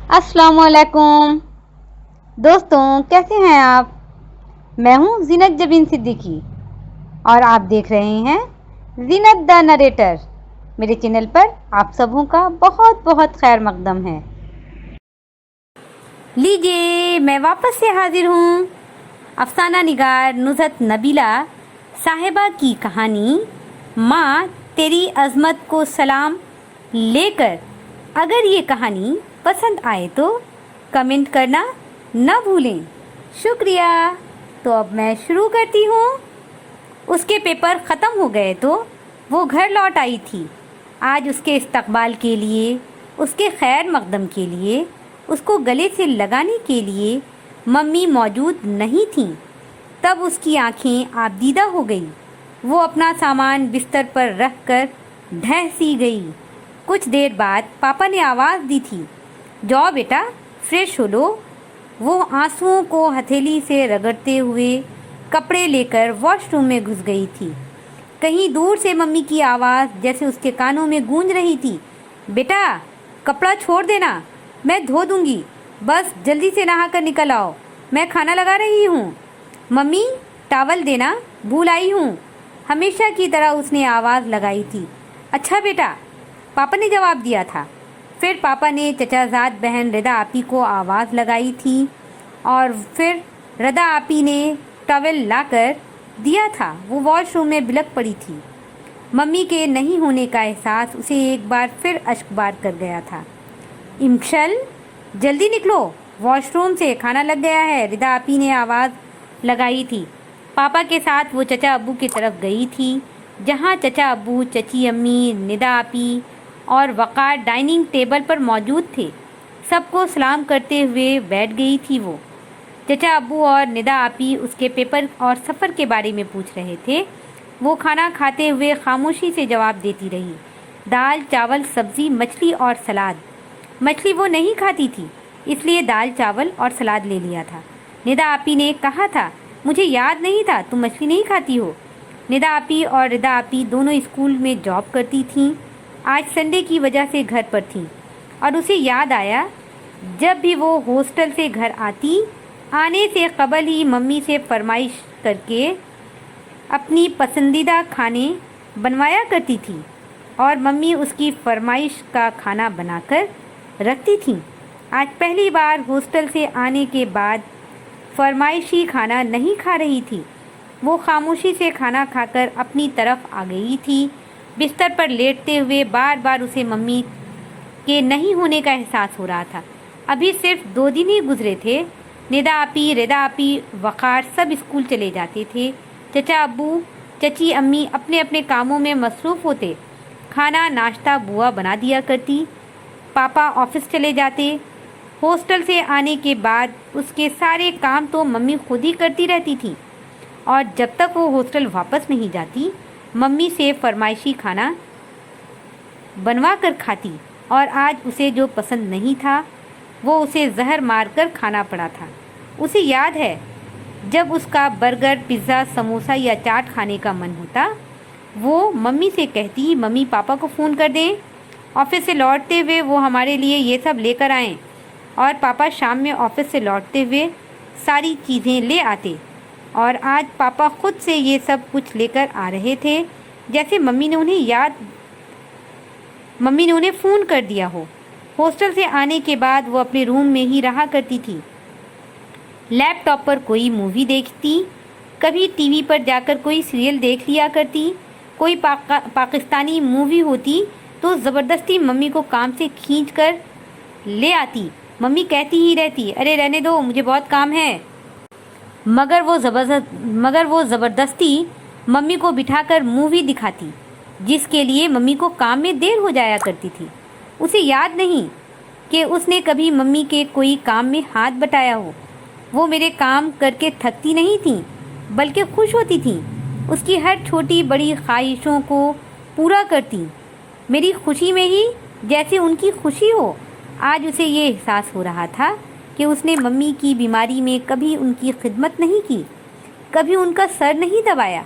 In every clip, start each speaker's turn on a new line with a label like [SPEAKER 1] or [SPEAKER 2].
[SPEAKER 1] अस्सलाम वालेकुम दोस्तों, कैसे हैं आप। मैं हूं ज़ीनत जबीन सिद्दीकी और आप देख रहे हैं ज़ीनत द नरेटर। मेरे चैनल पर आप सबों का बहुत बहुत खैर मकदम है। लीजिए, मैं वापस से हाजिर हूं अफसाना निगार नुज़हत नबीला साहिबा की कहानी माँ तेरी अज़मत को सलाम लेकर। अगर ये कहानी पसंद आए तो कमेंट करना न भूलें। शुक्रिया। तो अब मैं शुरू करती हूँ। उसके पेपर ख़त्म हो गए तो वो घर लौट आई थी। आज उसके इस्तकबाल के लिए, उसके खैर मकदम के लिए, उसको गले से लगाने के लिए मम्मी मौजूद नहीं थीं। तब उसकी आंखें आबदीदा हो गई। वो अपना सामान बिस्तर पर रख कर ढह सी गई। कुछ देर बाद पापा ने आवाज़ दी थी, जाओ बेटा फ्रेश हो लो। वो आंसुओं को हथेली से रगड़ते हुए कपड़े लेकर वॉशरूम में घुस गई थी। कहीं दूर से मम्मी की आवाज़ जैसे उसके कानों में गूंज रही थी, बेटा कपड़ा छोड़ देना, मैं धो दूंगी, बस जल्दी से नहा कर निकल आओ, मैं खाना लगा रही हूँ। मम्मी टॉवल देना, भूल आई हूँ। हमेशा की तरह उसने आवाज़ लगाई थी। अच्छा बेटा, पापा ने जवाब दिया था। फिर पापा ने चचाजाद बहन रदा आपी को आवाज़ लगाई थी और फिर रदा आपी ने टॉवल लाकर दिया था। वो वॉशरूम में बिलक पड़ी थी। मम्मी के नहीं होने का एहसास उसे एक बार फिर अश्कबार कर गया था। इमशल जल्दी निकलो वॉशरूम से, खाना लग गया है, रदा आपी ने आवाज़ लगाई थी। पापा के साथ वो चचा अब्बू की तरफ गई थी, जहाँ चचा अब्बू, चची अम्मी, निदा आपी और वक़ार डाइनिंग टेबल पर मौजूद थे। सबको सलाम करते हुए बैठ गई थी वो। चचा अब्बू और निदा आपी उसके पेपर और सफ़र के बारे में पूछ रहे थे। वो खाना खाते हुए खामोशी से जवाब देती रही। दाल, चावल, सब्ज़ी, मछली और सलाद। मछली वो नहीं खाती थी, इसलिए दाल, चावल और सलाद ले लिया था। निदा आपी ने कहा था, मुझे याद नहीं था तुम मछली नहीं खाती हो। निदा आपी और रिदा आपी दोनों स्कूल में जॉब करती थीं। आज संडे की वजह से घर पर थीं और उसे याद आया, जब भी वो हॉस्टल से घर आती, आने से कबल ही मम्मी से फरमाइश करके अपनी पसंदीदा खाने बनवाया करती थी और मम्मी उसकी फरमाइश का खाना बनाकर रखती थी। आज पहली बार हॉस्टल से आने के बाद फरमाइशी खाना नहीं खा रही थी। वो खामोशी से खाना खाकर अपनी तरफ आ गई थी। बिस्तर पर लेटते हुए बार बार उसे मम्मी के नहीं होने का एहसास हो रहा था। अभी सिर्फ 2 दिन ही गुजरे थे। निदा आपी, रेदा आपी, वक़ार सब स्कूल चले जाते थे। चचा अब्बू, चची अम्मी अपने अपने कामों में मसरूफ़ होते। खाना नाश्ता बुआ बना दिया करती। पापा ऑफिस चले जाते। हॉस्टल से आने के बाद उसके सारे काम तो मम्मी खुद ही करती रहती थी और जब तक वो हॉस्टल वापस नहीं जाती, मम्मी से फरमाइशी खाना बनवा कर खाती। और आज उसे जो पसंद नहीं था वो उसे जहर मारकर खाना पड़ा था। उसे याद है, जब उसका बर्गर, पिज़्ज़ा, समोसा या चाट खाने का मन होता, वो मम्मी से कहती, मम्मी पापा को फ़ोन कर दें, ऑफिस से लौटते हुए वो हमारे लिए ये सब लेकर आएँ। और पापा शाम में ऑफिस से लौटते हुए सारी चीज़ें ले आते और आज पापा खुद से ये सब कुछ लेकर आ रहे थे, जैसे मम्मी ने उन्हें फ़ोन कर दिया हो। हॉस्टल से आने के बाद वो अपने रूम में ही रहा करती थी। लैपटॉप पर कोई मूवी देखती, कभी टीवी पर जाकर कोई सीरियल देख लिया करती। कोई पाकिस्तानी मूवी होती तो ज़बरदस्ती मम्मी को काम से खींच कर ले आती। मम्मी कहती ही रहती, अरे रहने दो, मुझे बहुत काम है। मगर वो ज़बरदस्ती मम्मी को बिठाकर मूवी दिखाती, जिसके लिए मम्मी को काम में देर हो जाया करती थी। उसे याद नहीं कि उसने कभी मम्मी के कोई काम में हाथ बटाया हो। वो मेरे काम करके थकती नहीं थी, बल्कि खुश होती थी। उसकी हर छोटी बड़ी ख्वाहिशों को पूरा करती, मेरी खुशी में ही जैसे उनकी खुशी हो। आज उसे ये एहसास हो रहा था कि उसने मम्मी की बीमारी में कभी उनकी खिदमत नहीं की, कभी उनका सर नहीं दबाया,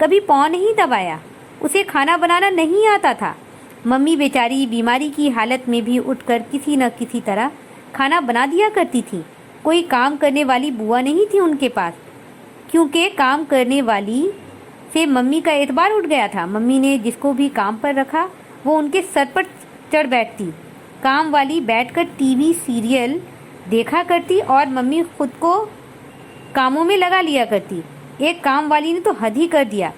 [SPEAKER 1] कभी पाँव नहीं दबाया। उसे खाना बनाना नहीं आता था। मम्मी बेचारी बीमारी की हालत में भी उठकर किसी न किसी तरह کھانا بنا دیا کرتی تھی. کوئی کام کرنے والی بوا نہیں تھی ان کے پاس، کیونکہ کام کرنے والی سے ممی کا اعتبار اٹھ گیا تھا. ممی نے جس کو بھی کام پر رکھا وہ ان کے سر پر چڑھ بیٹھتی. کام والی بیٹھ کر ٹی وی سیریل دیکھا کرتی اور ممی خود کو کاموں میں لگا لیا کرتی. ایک کام والی نے تو حد ہی کر دیا.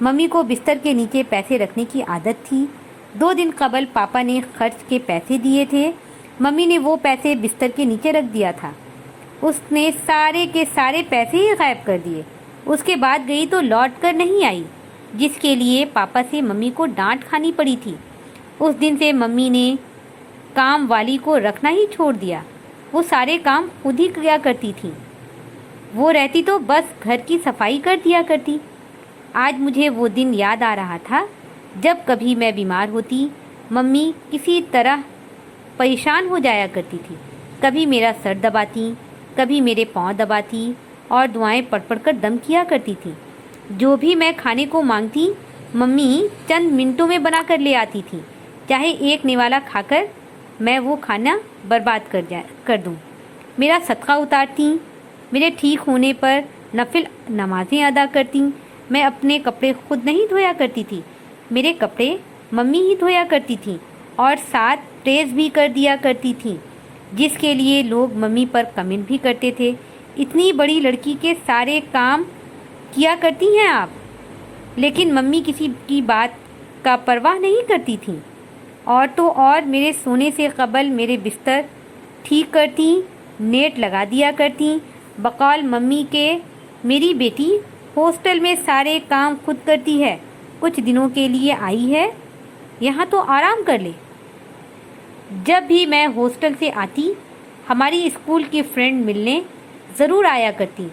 [SPEAKER 1] ممی کو بستر کے نیچے پیسے رکھنے کی عادت تھی. 2 دن قبل پاپا نے خرچ کے پیسے دیے تھے. ممی نے وہ پیسے بستر کے نیچے رکھ دیا تھا. اس نے سارے کے سارے پیسے ہی غائب کر دیے. اس کے بعد گئی تو لوٹ کر نہیں آئی، جس کے لیے پاپا سے ممی کو ڈانٹ کھانی پڑی تھی. اس دن سے ممی نے کام والی کو رکھنا ہی چھوڑ دیا. وہ سارے کام خود ہی کیا کرتی تھی. وہ رہتی تو بس گھر کی صفائی کر دیا کرتی. آج مجھے وہ دن یاد آ رہا تھا جب کبھی میں بیمار ہوتی، ممی کسی طرح پریشان ہو جایا کرتی تھی. کبھی میرا سر دباتی، کبھی میرے پاؤں دباتی اور دعائیں پڑھ پڑھ کر دم کیا کرتی تھی. جو بھی میں کھانے کو مانگتی ممی چند منٹوں میں بنا کر لے آتی تھی، چاہے ایک نوالا کھا کر میں وہ کھانا برباد کر دوں. میرا صدقہ اتارتی، میرے ٹھیک ہونے پر نفل نمازیں ادا کرتی. میں اپنے کپڑے خود نہیں دھویا کرتی تھی، میرے کپڑے ممی ہی دھویا کرتی تھی اور ساتھ پریس بھی کر دیا کرتی تھی، جس کے لیے لوگ ممی پر کمنٹ بھی کرتے تھے، اتنی بڑی لڑکی کے سارے کام کیا کرتی ہیں آپ. لیکن ممی کسی کی بات کا پرواہ نہیں کرتی تھیں، اور تو اور میرے سونے سے قبل میرے بستر ٹھیک کرتی، نیٹ لگا دیا کرتی. بقول ممی کے میری بیٹی ہاسٹل میں سارے کام خود کرتی ہے، کچھ دنوں کے لیے آئی ہے، یہاں تو آرام کر لے. جب بھی میں ہاسٹل سے آتی ہماری اسکول کی فرینڈ ملنے ضرور آیا کرتی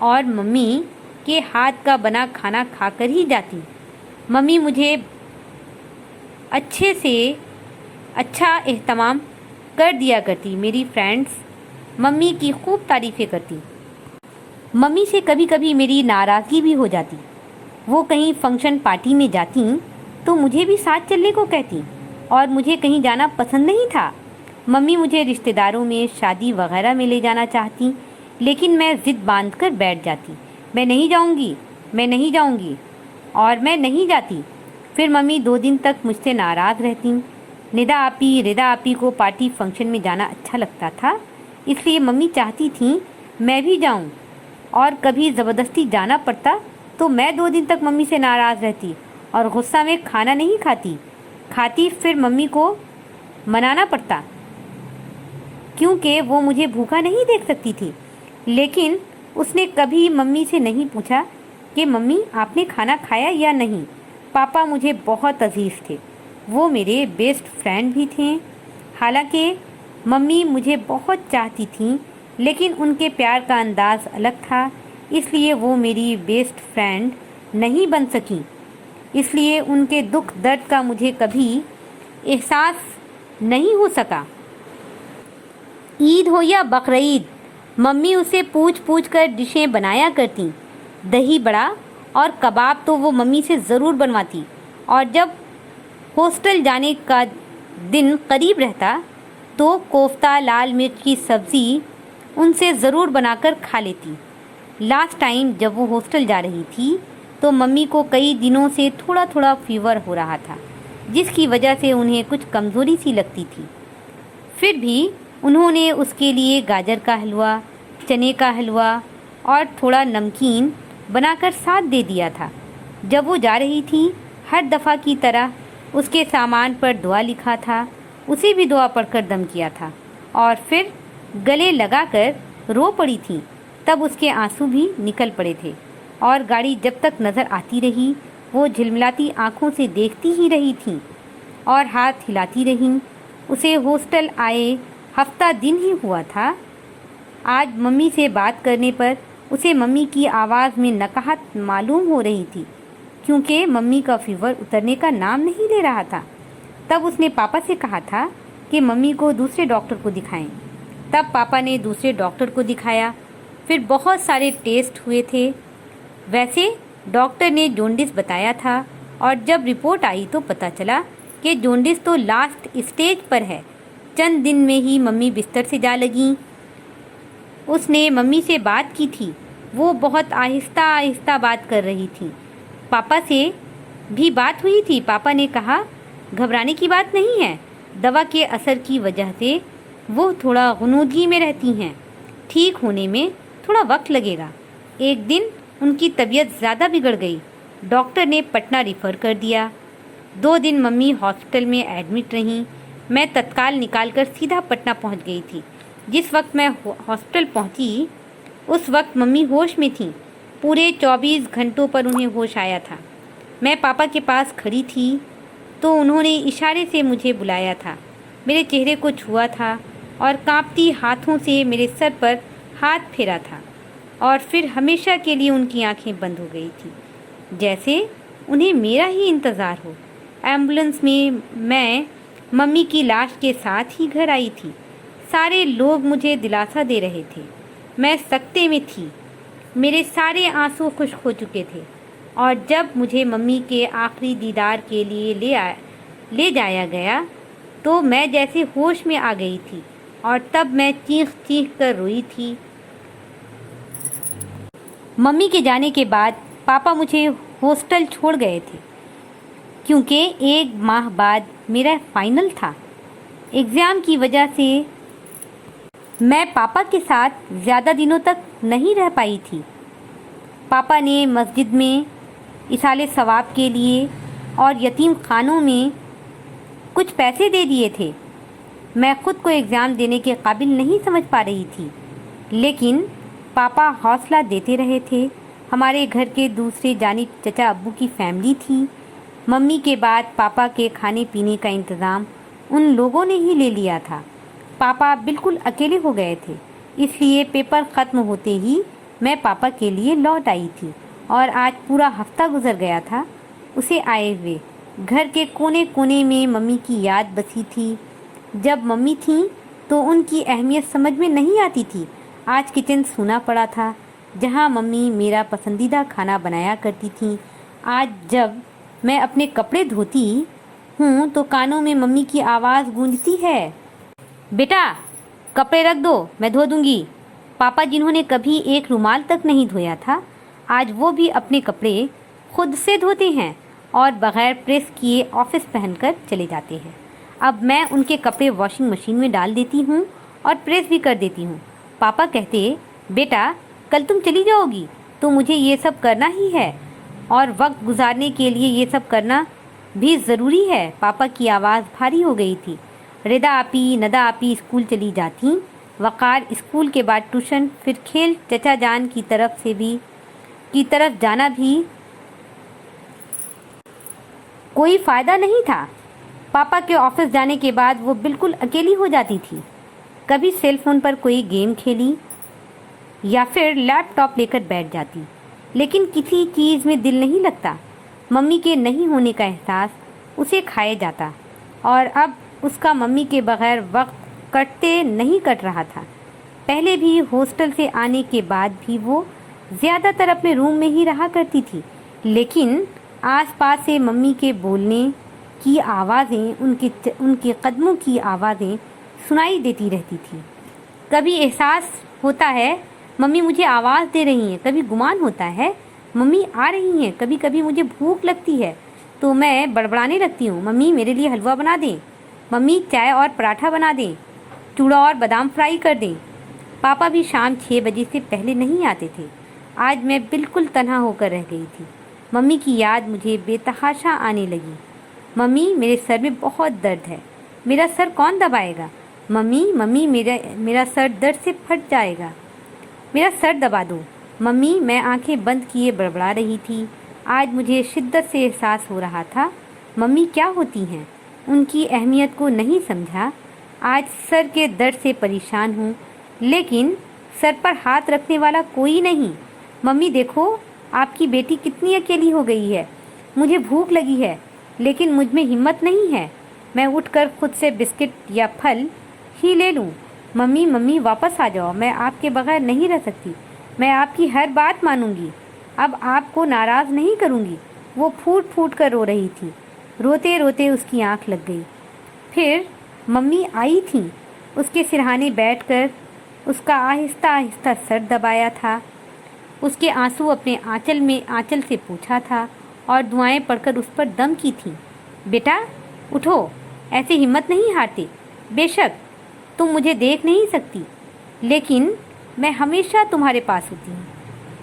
[SPEAKER 1] اور ممی کے ہاتھ کا بنا کھانا کھا کر ہی جاتی. ممی مجھے اچھے سے اچھا اہتمام کر دیا کرتی. میری فرینڈز ممی کی خوب تعریفیں کرتی. ممی سے کبھی کبھی میری ناراضگی بھی ہو جاتی. وہ کہیں فنکشن پارٹی میں جاتی تو مجھے بھی ساتھ چلنے کو کہتی، اور مجھے کہیں جانا پسند نہیں تھا. ممی مجھے رشتہ داروں میں شادی وغیرہ میں لے جانا چاہتی، لیکن میں ضد باندھ کر بیٹھ جاتی، میں نہیں جاؤں گی، میں نہیں جاؤں گی، اور میں نہیں جاتی. پھر ممی 2 دن تک مجھ سے ناراض رہتی. ردا آپی کو پارٹی فنکشن میں جانا اچھا لگتا تھا، اس لیے ممی چاہتی تھیں میں بھی جاؤں، اور کبھی زبردستی جانا پڑتا تو میں 2 دن تک ممی سے ناراض رہتی اور غصہ میں کھانا نہیں کھاتی. پھر ممی کو منانا پڑتا کیونکہ وہ مجھے بھوکا نہیں دیکھ سکتی تھی. لیکن اس نے کبھی ممی سے نہیں پوچھا کہ ممی آپ نے کھانا کھایا یا نہیں. پاپا مجھے بہت عزیز تھے، وہ میرے بیسٹ فرینڈ بھی تھے. حالانکہ ممی مجھے بہت چاہتی تھیں، لیکن ان کے پیار کا انداز الگ تھا، اس لیے وہ میری بیسٹ فرینڈ نہیں بن سکیں. اس لیے ان کے دکھ درد کا مجھے کبھی احساس نہیں ہو سکا. عید ہو یا بقرعید ممی اسے پوچھ کر ڈشیں بنایا کرتی. دہی بڑا اور کباب تو وہ ممی سے ضرور بنواتی، اور جب ہاسٹل جانے کا دن قریب رہتا تو کوفتہ لال مرچ کی سبزی ان سے ضرور بنا کر کھا لیتی. لاسٹ ٹائم جب وہ ہاسٹل جا رہی تھی تو ممی کو کئی دنوں سے تھوڑا فیور ہو رہا تھا، جس کی وجہ سے انہیں کچھ کمزوری سی لگتی تھی. پھر بھی انہوں نے اس کے لیے گاجر کا حلوہ، چنے کا حلوہ اور تھوڑا نمکین بنا کر ساتھ دے دیا تھا. جب وہ جا رہی تھی ہر دفعہ کی طرح اس کے سامان پر دعا لکھا تھا، اسے بھی دعا پڑھ کر دم کیا تھا، اور پھر گلے لگا کر رو پڑی تھی. تب اس کے آنسو بھی نکل پڑے تھے، اور گاڑی جب تک نظر آتی رہی وہ جھلملاتی آنکھوں سے دیکھتی ہی رہی تھیں اور ہاتھ ہلاتی رہیں. اسے ہاسٹل آئے ہفتہ دن ہی ہوا تھا. آج ممی سے بات کرنے پر اسے ممی کی آواز میں نکہت معلوم ہو رہی تھی، کیونکہ ممی کا فیور اترنے کا نام نہیں لے رہا تھا. تب اس نے پاپا سے کہا تھا کہ ممی کو دوسرے ڈاکٹر کو دکھائیں. تب پاپا نے دوسرے ڈاکٹر کو دکھایا. پھر بہت سارے ٹیسٹ ہوئے تھے. ویسے ڈاکٹر نے جونڈس بتایا تھا، اور جب رپورٹ آئی تو پتہ چلا کہ جونڈس تو لاسٹ اسٹیج پر ہے. चंद दिन में ही मम्मी बिस्तर से जा लगीं। उसने मम्मी से बात की थी। वो बहुत आहिस्ता आहिस्ता बात कर रही थी। पापा से भी बात हुई थी। पापा ने कहा घबराने की बात नहीं है, दवा के असर की वजह से वो थोड़ा गुनूदगी में रहती हैं, ठीक होने में थोड़ा वक्त लगेगा। एक दिन उनकी तबीयत ज़्यादा बिगड़ गई, डॉक्टर ने पटना रिफ़र कर दिया। 2 दिन मम्मी हॉस्पिटल में एडमिट रहीं। मैं तत्काल निकालकर सीधा पटना पहुंच गई थी। जिस वक्त मैं हॉस्पिटल पहुंची उस वक्त मम्मी होश में थीं। पूरे 24 घंटों पर उन्हें होश आया था। मैं पापा के पास खड़ी थी तो उन्होंने इशारे से मुझे बुलाया था। मेरे चेहरे को छुआ था और कांपती हाथों से मेरे सर पर हाथ फेरा था और फिर हमेशा के लिए उनकी आंखें बंद हो गई थी, जैसे उन्हें मेरा ही इंतज़ार हो। एम्बुलेंस में मैं मम्मी की लाश के साथ ही घर आई थी। सारे लोग मुझे दिलासा दे रहे थे। मैं सकते में थी। मेरे सारे आंसू खुश्क हो चुके थे और जब मुझे मम्मी के आखिरी दीदार के लिए ले जाया गया तो मैं जैसे होश में आ गई थी और तब मैं चीख चीख कर रोई थी। मम्मी के जाने के बाद पापा मुझे हॉस्टल छोड़ गए थे क्योंकि 1 माह बाद मेरा फाइनल था। एग्ज़ाम की वजह से मैं पापा के साथ ज़्यादा दिनों तक नहीं रह पाई थी। पापा ने मस्जिद में इसाले सवाब के लिए और यतीम खानों में कुछ पैसे दे दिए थे। मैं ख़ुद को एग्ज़ाम देने के काबिल नहीं समझ पा रही थी, लेकिन पापा हौसला देते रहे थे। हमारे घर के दूसरे जानिब चचा अब्बू की फैमिली थी। मम्मी के बाद पापा के खाने पीने का इंतज़ाम उन लोगों ने ही ले लिया था। पापा बिल्कुल अकेले हो गए थे, इसलिए पेपर ख़त्म होते ही मैं पापा के लिए लौट आई थी और आज पूरा हफ्ता गुजर गया था उसे आए हुए। घर के कोने कोने में मम्मी की याद बसी थी। जब मम्मी थीं तो उनकी अहमियत समझ में नहीं आती थी। आज किचन सूना पड़ा था जहाँ मम्मी मेरा पसंदीदा खाना बनाया करती थी। आज जब मैं अपने कपड़े धोती हूँ तो कानों में मम्मी की आवाज़ गूंजती है, बेटा कपड़े रख दो, मैं धो दूँगी। पापा जिन्होंने कभी एक रुमाल तक नहीं धोया था, आज वो भी अपने कपड़े खुद से धोते हैं और बग़ैर प्रेस किए ऑफिस पहनकर चले जाते हैं। अब मैं उनके कपड़े वॉशिंग मशीन में डाल देती हूँ और प्रेस भी कर देती हूँ। पापा कहते, बेटा कल तुम चली जाओगी तो मुझे ये सब करना ही है और वक्त गुजारने के लिए ये सब करना भी ज़रूरी है। पापा की आवाज़ भारी हो गई थी। रिदा आपी नदा आपी स्कूल चली जाती, वक़ार स्कूल के बाद ट्यूशन, फिर खेल। चचा जान की तरफ जाना भी कोई फ़ायदा नहीं था। पापा के ऑफिस जाने के बाद वो बिल्कुल अकेली हो जाती थी। कभी सेल फोन पर कोई गेम खेली या फिर लैपटॉप लेकर बैठ जाती, लेकिन किसी चीज़ में दिल नहीं लगता। मम्मी के नहीं होने का एहसास उसे खाए जाता और अब उसका मम्मी के बग़ैर वक्त नहीं कट रहा था। पहले भी हॉस्टल से आने के बाद भी वो ज़्यादातर अपने रूम में ही रहा करती थी, लेकिन आसपास से मम्मी के बोलने की आवाज़ें, उनके कदमों की आवाज़ें सुनाई देती रहती थी। कभी एहसास होता है मम्मी मुझे आवाज़ दे रही हैं, कभी गुमान होता है मम्मी आ रही हैं। कभी कभी मुझे भूख लगती है तो मैं बड़बड़ाने लगती हूँ, मम्मी मेरे लिए हलवा बना दें, मम्मी चाय और पराठा बना दें, चूड़ा और बादाम फ्राई कर दें। पापा भी शाम 6 बजे से पहले नहीं आते थे। आज मैं बिल्कुल तन्हा होकर रह गई थी। मम्मी की याद मुझे बेतहाशा आने लगी। मम्मी मेरे सर में बहुत दर्द है, मेरा सर कौन दबाएगा? मम्मी मम्मी मेरा सर दर्द से फट जाएगा, मेरा सर दबा दो। मम्मी मैं आंखें बंद किए बड़बड़ा रही थी। आज मुझे शिद्दत से एहसास हो रहा था मम्मी क्या होती हैं, उनकी अहमियत को नहीं समझा। आज सर के दर्द से परेशान हूँ, लेकिन सर पर हाथ रखने वाला कोई नहीं। मम्मी देखो आपकी बेटी कितनी अकेली हो गई है। मुझे भूख लगी है लेकिन मुझ में हिम्मत नहीं है। मैं उठकर खुद से बिस्किट या फल ही ले लूँ। मम्मी मम्मी वापस आ जाओ, मैं आपके बगैर नहीं रह सकती। मैं आपकी हर बात मानूंगी, अब आपको नाराज़ नहीं करूँगी। वो फूट फूट कर रो रही थी। रोते रोते उसकी आंख लग गई। फिर मम्मी आई थीं। उसके सिरहाने बैठकर उसका आहिस्ता आहिस्ता सर दबाया था, उसके आंसू अपने आंचल से पूछा था और दुआएं पढ़कर उस पर दम की थीं। बेटा उठो, ऐसे हिम्मत नहीं हारते। बेशक तुम मुझे देख नहीं सकती, लेकिन मैं हमेशा तुम्हारे पास होती हूँ।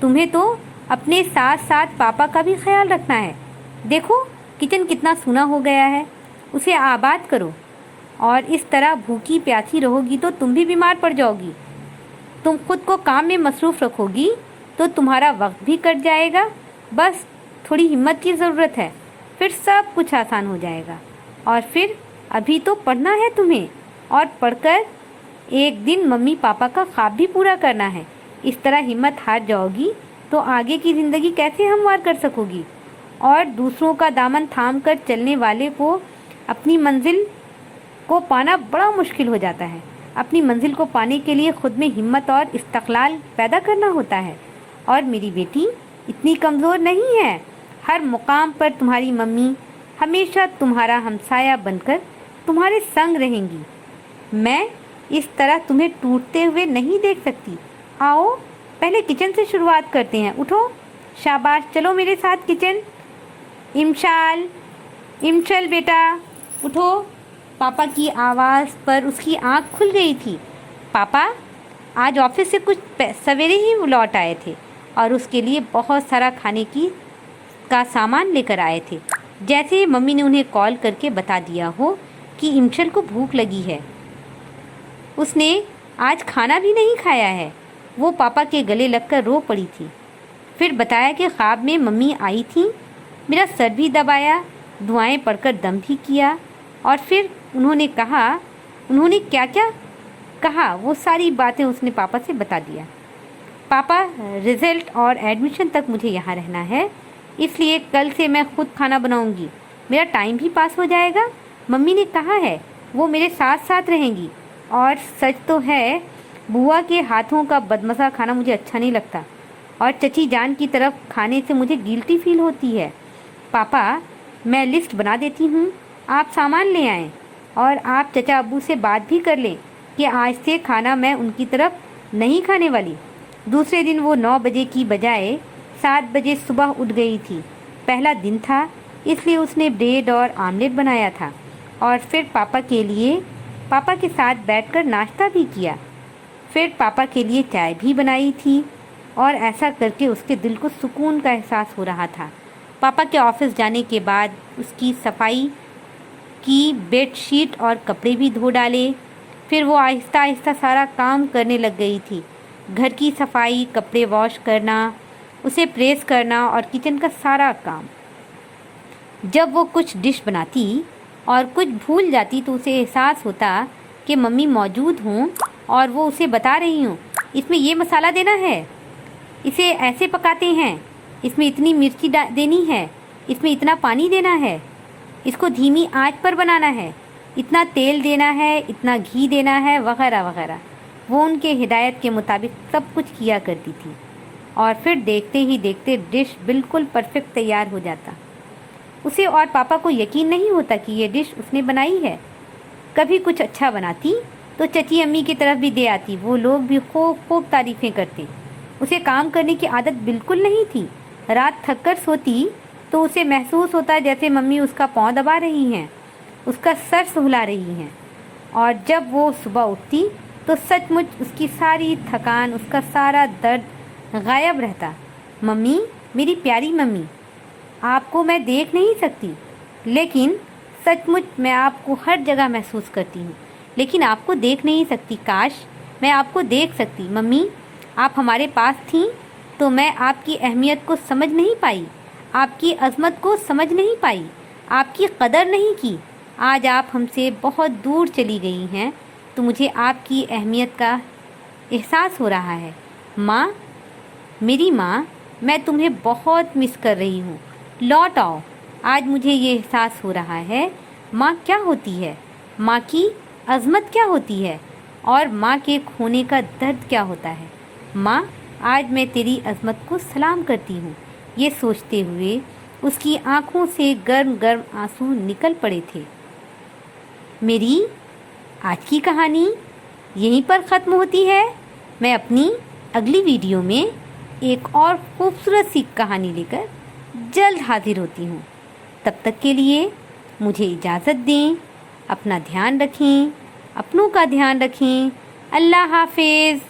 [SPEAKER 1] तुम्हें तो अपने साथ साथ पापा का भी ख्याल रखना है। देखो किचन कितना सूना हो गया है, उसे आबाद करो। और इस तरह भूखी प्यासी रहोगी तो तुम भी बीमार पड़ जाओगी। तुम खुद को काम में मसरूफ़ रखोगी तो तुम्हारा वक्त भी कट जाएगा। बस थोड़ी हिम्मत की ज़रूरत है, फिर सब कुछ आसान हो जाएगा। और फिर अभी तो पढ़ना है तुम्हें, और पढ़कर एक दिन मम्मी पापा का ख्वाब भी पूरा करना है। इस तरह हिम्मत हार जाओगी तो आगे की ज़िंदगी कैसे हमवार कर सकोगी। और दूसरों का दामन थाम कर चलने वाले को अपनी मंजिल को पाना बड़ा मुश्किल हो जाता है। अपनी मंजिल को पाने के लिए खुद में हिम्मत और इस्तक़लाल पैदा करना होता है। और मेरी बेटी इतनी कमज़ोर नहीं है। हर मुकाम पर तुम्हारी मम्मी हमेशा तुम्हारा हमसाया बनकर तुम्हारे संग रहेंगी। मैं इस तरह तुम्हें टूटते हुए नहीं देख सकती। आओ पहले किचन से शुरुआत करते हैं। उठो, शाबाश, चलो मेरे साथ किचन। इमशल बेटा उठो। पापा की आवाज़ पर उसकी आंख खुल गई थी। पापा आज ऑफिस से कुछ सवेरे ही लौट आए थे और उसके लिए बहुत सारा खाने का सामान लेकर आए थे। जैसे मम्मी ने उन्हें कॉल करके बता दिया हो कि इमशल को भूख लगी है। उसने आज खाना भी नहीं खाया है। वो पापा के गले लगकर रो पड़ी थी। फिर बताया कि ख्वाब में मम्मी आई थी, मेरा सर भी दबाया, दुआएं पढ़कर दम भी किया। और फिर उन्होंने क्या क्या कहा वो सारी बातें उसने पापा से बता दिया। पापा रिज़ल्ट और एडमिशन तक मुझे यहाँ रहना है, इसलिए कल से मैं खुद खाना बनाऊंगी। मेरा टाइम भी पास हो जाएगा। मम्मी ने कहा है वो मेरे साथ साथ रहेंगी। और सच तो है बुआ के हाथों का बदमज़ा खाना मुझे अच्छा नहीं लगता और चची जान की तरफ खाने से मुझे गिल्टी फील होती है। पापा मैं लिस्ट बना देती हूँ, आप सामान ले आएँ और आप चचा अब्बू से बात भी कर लें कि आज से खाना मैं उनकी तरफ नहीं खाने वाली। दूसरे दिन वो 9 बजे की बजाय 7 बजे सुबह उठ गई थी। पहला दिन था इसलिए उसने ब्रेड और आमलेट बनाया था और फिर पापा के साथ बैठकर नाश्ता भी किया। फिर पापा के लिए चाय भी बनाई थी और ऐसा करके उसके दिल को सुकून का एहसास हो रहा था। पापा के ऑफिस जाने के बाद उसकी सफाई की, बेडशीट और कपड़े भी धो डाले। फिर वो आहिस्ता आहिस्ता सारा काम करने लग गई थी। घर की सफाई, कपड़े वॉश करना, उसे प्रेस करना और किचन का सारा काम। जब वो कुछ डिश बनाती और कुछ भूल जाती तो उसे एहसास होता कि मम्मी मौजूद हों और वो उसे बता रही हूँ, इसमें ये मसाला देना है, इसे ऐसे पकाते हैं, इसमें इतनी मिर्ची देनी है, इसमें इतना पानी देना है, इसको धीमी आंच पर बनाना है, इतना तेल देना है, इतना घी देना है, वगैरह वगैरह। वो उनके हिदायत के मुताबिक सब कुछ किया करती थी और फिर देखते ही देखते डिश बिल्कुल परफेक्ट तैयार हो जाता। उसे और पापा को यकीन नहीं होता कि ये डिश उसने बनाई है। कभी कुछ अच्छा बनाती तो चची अम्मी की तरफ भी दे आती, वो लोग भी खूब तारीफ़ें करते। उसे काम करने की आदत बिल्कुल नहीं थी। रात थक कर सोती तो उसे महसूस होता जैसे मम्मी उसका पाँव दबा रही हैं, उसका सर सहला रही हैं। और जब वो सुबह उठती तो सचमुच उसकी सारी थकान, उसका सारा दर्द गायब रहता। मम्मी, मेरी प्यारी मम्मी, आपको मैं देख नहीं सकती, लेकिन सचमुच मैं आपको हर जगह महसूस करती हूँ, लेकिन आपको देख नहीं सकती। काश मैं आपको देख सकती। मम्मी, आप हमारे पास थीं तो मैं आपकी अहमियत को समझ नहीं पाई, आपकी अज़मत को समझ नहीं पाई, आपकी कदर नहीं की। आज आप हमसे बहुत दूर चली गई हैं तो मुझे आपकी अहमियत का एहसास हो रहा है। माँ, मेरी माँ, मैं तुम्हें बहुत मिस कर रही हूँ, लौट आओ। आज मुझे ये एहसास हो रहा है माँ क्या होती है, माँ की अज़मत क्या होती है और माँ के खोने का दर्द क्या होता है। माँ, आज मैं तेरी अज़मत को सलाम करती हूँ। ये सोचते हुए उसकी आँखों से गर्म गर्म आंसू निकल पड़े थे। मेरी آج کی کہانی یہیں پر ختم ہوتی ہے. میں اپنی اگلی ویڈیو میں ایک اور خوبصورت سی کہانی لے کر جلد حاضر ہوتی ہوں. تب تک کے لیے مجھے اجازت دیں. اپنا دھیان رکھیں، اپنوں کا دھیان رکھیں. اللہ حافظ.